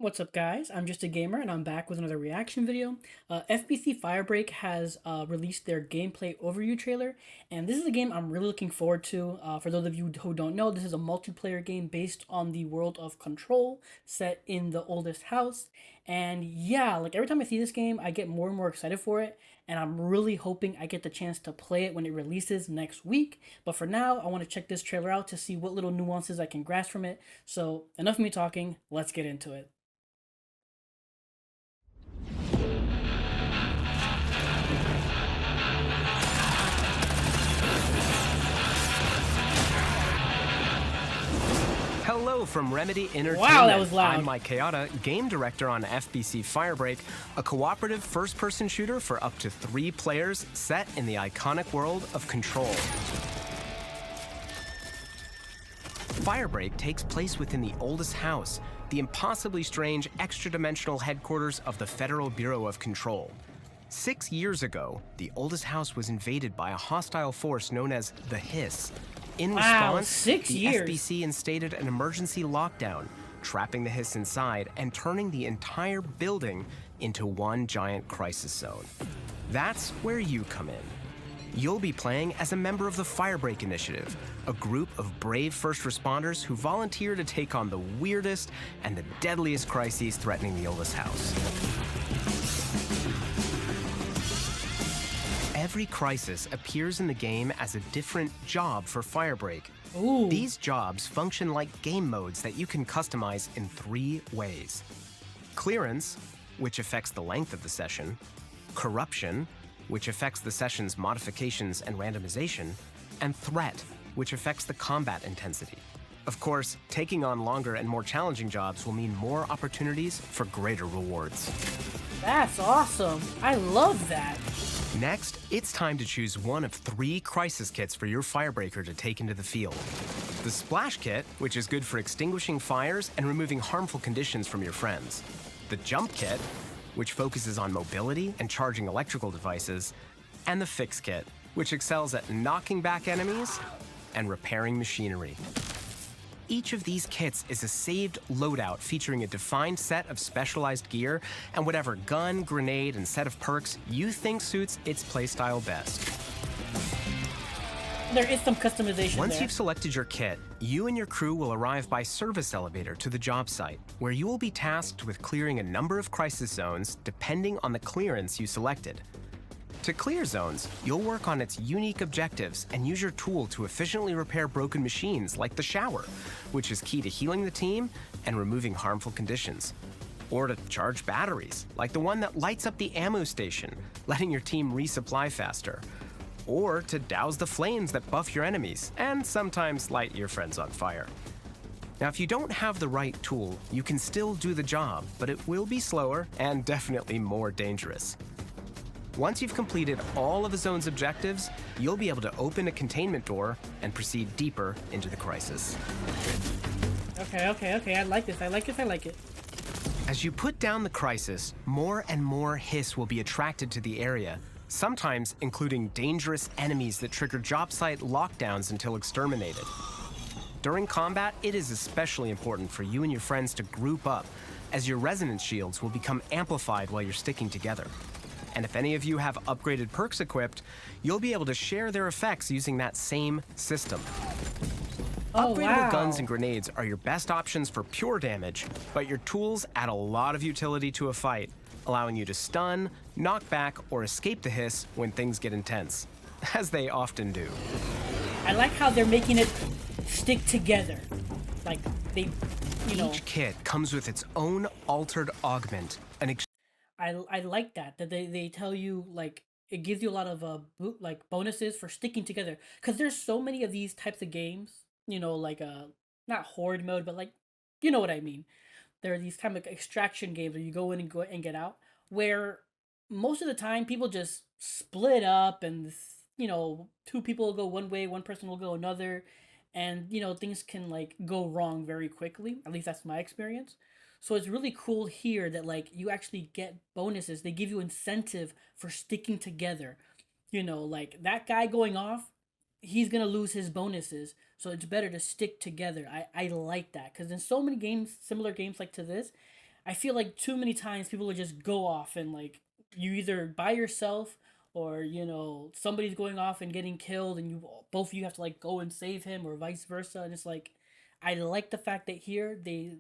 What's up, guys? I'm just a gamer, and I'm back with another reaction video. FBC Firebreak has released their gameplay overview trailer, and this is a game I'm really looking forward to. For those of you who don't know, this is a multiplayer game based on the world of Control, set in the oldest house. And yeah, like every time I see this game, I get more and more excited for it, and I'm really hoping I get the chance to play it when it releases next week. But for now, I want to check this trailer out to see what little nuances I can grasp from it. So enough of me talking, let's get into it. Hello from Remedy Entertainment. Wow, that was loud. I'm Mike Kayada, game director on FBC Firebreak, a cooperative first-person shooter for up to 3 players set in the iconic world of Control. Firebreak takes place within the oldest house, the impossibly strange extra-dimensional headquarters of the Federal Bureau of Control. 6 years ago, the oldest house was invaded by a hostile force known as the Hiss. In response, 6 the years. FBC instated an emergency lockdown, trapping the Hiss inside and turning the entire building into one giant crisis zone. That's where you come in. You'll be playing as a member of the Firebreak Initiative, a group of brave first responders who volunteer to take on the weirdest and the deadliest crises threatening the oldest house. Every crisis appears in the game as a different job for Firebreak. Ooh. These jobs function like game modes that you can customize in 3 ways. Clearance, which affects the length of the session. Corruption, which affects the session's modifications and randomization. And Threat, which affects the combat intensity. Of course, taking on longer and more challenging jobs will mean more opportunities for greater rewards. That's awesome. I love that. Next, it's time to choose one of 3 crisis kits for your Firebreaker to take into the field. The Splash Kit, which is good for extinguishing fires and removing harmful conditions from your friends. The Jump Kit, which focuses on mobility and charging electrical devices. And the Fix Kit, which excels at knocking back enemies and repairing machinery. Each of these kits is a saved loadout featuring a defined set of specialized gear and whatever gun, grenade, and set of perks you think suits its playstyle best. There is some customization Once there. you've selected your kit, you and your crew will arrive by service elevator to the job site, where you will be tasked with clearing a number of crisis zones depending on the clearance you selected. To clear zones, you'll work on its unique objectives and use your tool to efficiently repair broken machines like the shower, which is key to healing the team and removing harmful conditions. Or to charge batteries, like the one that lights up the ammo station, letting your team resupply faster. Or to douse the flames that buff your enemies and sometimes light your friends on fire. Now, if you don't have the right tool, you can still do the job, but it will be slower and definitely more dangerous. Once you've completed all of the zone's objectives, you'll be able to open a containment door and proceed deeper into the crisis. Okay. I like this. I like it. As you put down the crisis, more and more Hiss will be attracted to the area, sometimes including dangerous enemies that trigger job site lockdowns until exterminated. During combat, it is especially important for you and your friends to group up, as your resonance shields will become amplified while you're sticking together. And if any of you have upgraded perks equipped, you'll be able to share their effects using that same system. Oh, Upgradable wow. guns and grenades are your best options for pure damage, but your tools add a lot of utility to a fight, allowing you to stun, knock back, or escape the Hiss when things get intense, as they often do. I like how they're making it stick together. Like they, Each kit comes with its own altered augment, an I like that they tell you, like, it gives you a lot of bonuses for sticking together, because there's so many of these types of games, like not horde mode, but like, you know what I mean. There are these kind of extraction games where you go in and go and get out, where most of the time people just split up, and 2 people will go one way, one person will go another, and things can like go wrong very quickly. At least that's my experience. So it's really cool here that like you actually get bonuses. They give you incentive for sticking together. Like that guy going off, he's gonna lose his bonuses. So it's better to stick together. I like that, because in so many games, similar games like to this, I feel like too many times people will just go off and like you either by yourself or somebody's going off and getting killed and you both of you have to like go and save him or vice versa, and it's like I like the fact that here the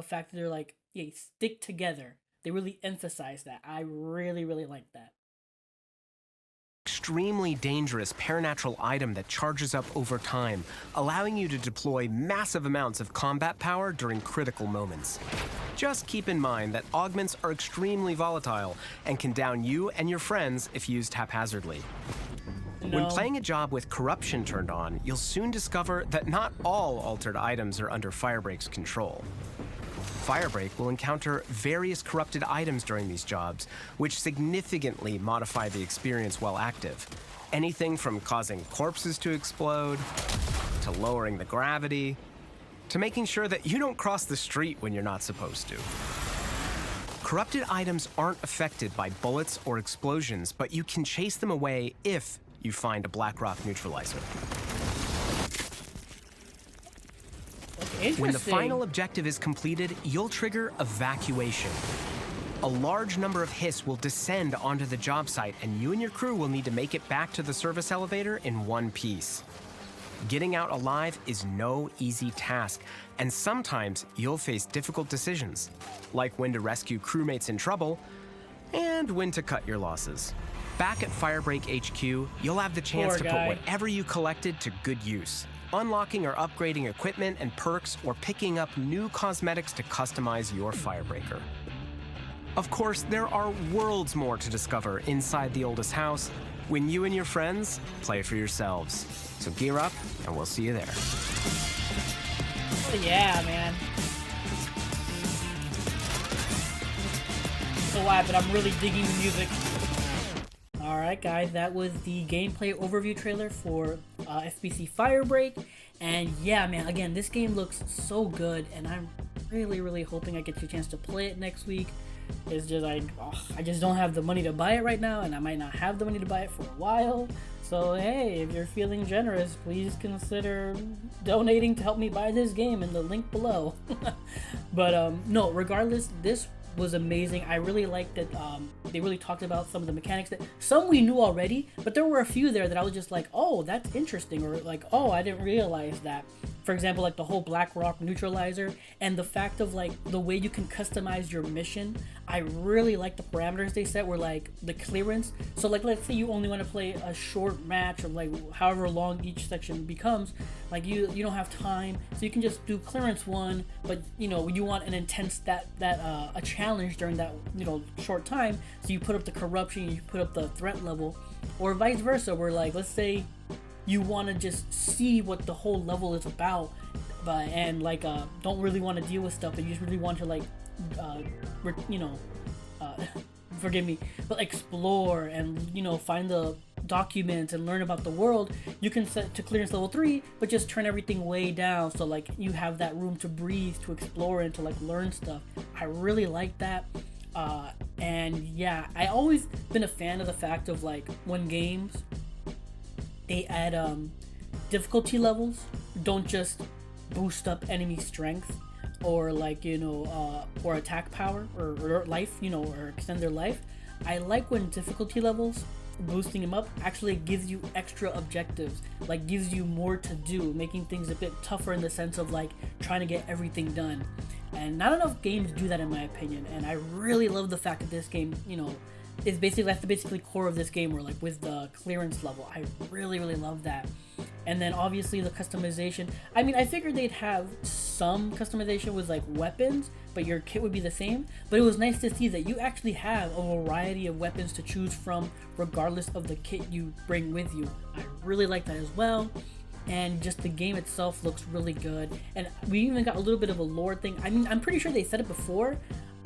fact that they're like, yeah, stick together. They really emphasize that. I really really like that. Extremely dangerous paranatural item that charges up over time, allowing you to deploy massive amounts of combat power during critical moments. Just keep in mind that augments are extremely volatile and can down you and your friends if used haphazardly. When playing a job with corruption turned on, you'll soon discover that not all altered items are under Firebreak's control. Firebreak will encounter various corrupted items during these jobs, which significantly modify the experience while active. Anything from causing corpses to explode, to lowering the gravity, to making sure that you don't cross the street when you're not supposed to. Corrupted items aren't affected by bullets or explosions, but you can chase them away if you find a Blackrock neutralizer. When the final objective is completed, you'll trigger evacuation. A large number of hiss will descend onto the job site, and you and your crew will need to make it back to the service elevator in one piece. Getting out alive is no easy task, and sometimes you'll face difficult decisions, like when to rescue crewmates in trouble and when to cut your losses. Back at Firebreak HQ, you'll have the chance to put whatever you collected to good use, unlocking or upgrading equipment and perks, or picking up new cosmetics to customize your Firebreaker. Of course, there are worlds more to discover inside the oldest house when you and your friends play for yourselves. So gear up, and we'll see you there. Oh, yeah, man. So why, but I'm really digging the music. Alright guys, that was the gameplay overview trailer for FBC Firebreak, and yeah man, again, this game looks so good, and I'm really really hoping I get the chance to play it next week. It's just I just don't have the money to buy it right now, and I might not have the money to buy it for a while, so hey, if you're feeling generous, please consider donating to help me buy this game in the link below. But no, regardless, this was amazing. I really liked that they really talked about some of the mechanics that some we knew already, but there were a few there that I was just like, oh, that's interesting, or like, oh, I didn't realize that. For example, like the whole Blackrock neutralizer and the fact of like the way you can customize your mission. I really like the parameters they set were like the clearance. So like, let's say you only want to play a short match or like however long each section becomes, like you don't have time, so you can just do clearance 1, but you want an intense a challenge during that short time, so you put up the corruption, you put up the threat level, or vice versa, where like let's say you want to just see what the whole level is about, but don't really want to deal with stuff, but you just really want to like forgive me, but explore and find the documents and learn about the world. You can set to clearance level 3, but just turn everything way down, so like you have that room to breathe, to explore, and to like learn stuff. I really like that. And yeah, I always been a fan of the fact of like when games they add difficulty levels, don't just boost up enemy strength or like or attack power or life, or extend their life. I like when difficulty levels, boosting them up, actually gives you extra objectives, like gives you more to do, making things a bit tougher in the sense of like trying to get everything done. And not enough games do that in my opinion, and I really love the fact that this game is that's the basically core of this game, where like with the clearance level, I really really love that. And then obviously the customization, I mean, I figured they'd have some customization with like weapons, but your kit would be the same. But it was nice to see that you actually have a variety of weapons to choose from regardless of the kit you bring with you. I really like that as well. And just the game itself looks really good, and we even got a little bit of a lore thing. I mean, I'm pretty sure they said it before,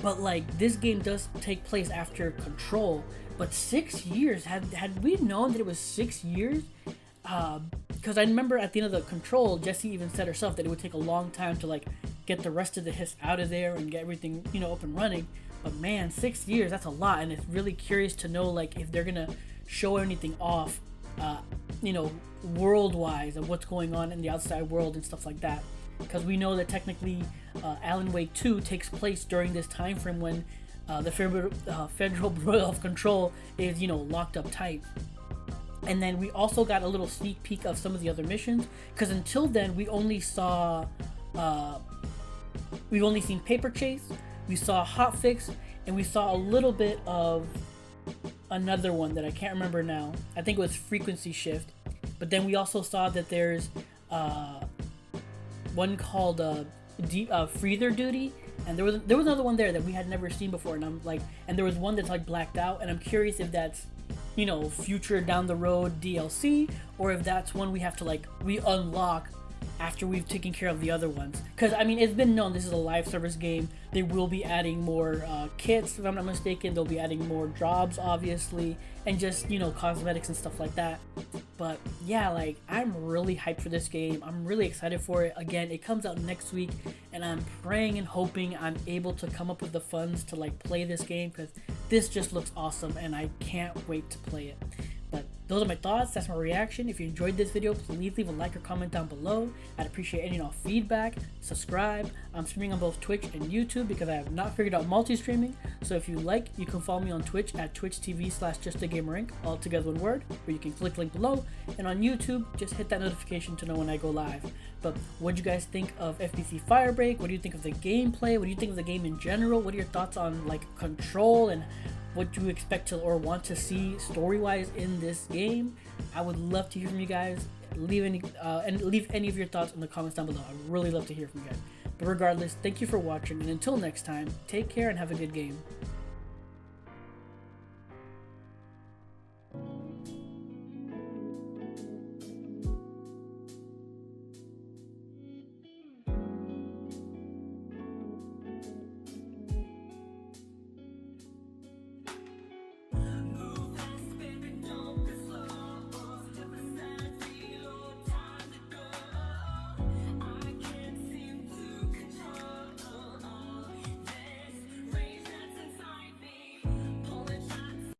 but like this game does take place after Control. But 6 years, had we known that it was 6 years, because I remember at the end of the Control, Jessie even said herself that it would take a long time to like get the rest of the hiss out of there and get everything up and running. But man, 6 years, that's a lot, and it's really curious to know like if they're gonna show anything off world-wise of what's going on in the outside world and stuff like that. because we know that technically Alan Wake 2 takes place during this time frame when the Federal Bureau of Control is, you know, locked up tight. And then we also got a little sneak peek of some of the other missions, because until then we've only seen Paper Chase, we saw Hotfix, and we saw a little bit of another one that I can't remember now. I think it was Frequency Shift. But then we also saw that there's one called Freezer Duty, and there was another one there that we had never seen before, and I'm like, and there was one that's like blacked out, and I'm curious if that's, you know, future down the road DLC, or if that's one we have to like unlock after we've taken care of the other ones. Because I mean, it's been known this is a live service game. They will be adding more kits, if I'm not mistaken. They'll be adding more jobs, obviously, and just, you know, cosmetics and stuff like that. But yeah, like, I'm really hyped for this game. I'm really excited for it. Again, it comes out next week, and I'm praying and hoping I'm able to come up with the funds to like play this game, because this just looks awesome and I can't wait to play it. But those are my thoughts. That's my reaction. If you enjoyed this video, please leave a like or comment down below. I'd appreciate any and all feedback. Subscribe. I'm streaming on both Twitch and YouTube because I have not figured out multi-streaming. So if you like, you can follow me on Twitch at twitch.tv/JustAGamerInc, all together one word, or you can click link below. And on YouTube, just hit that notification to know when I go live. But what do you guys think of FBC Firebreak? What do you think of the gameplay? What do you think of the game in general? What are your thoughts on like control and what do you expect to or want to see story-wise in this game? I would love to hear from you guys. Leave any of your thoughts in the comments down below. I would really love to hear from you guys. But regardless, thank you for watching, and until next time, take care and have a good game.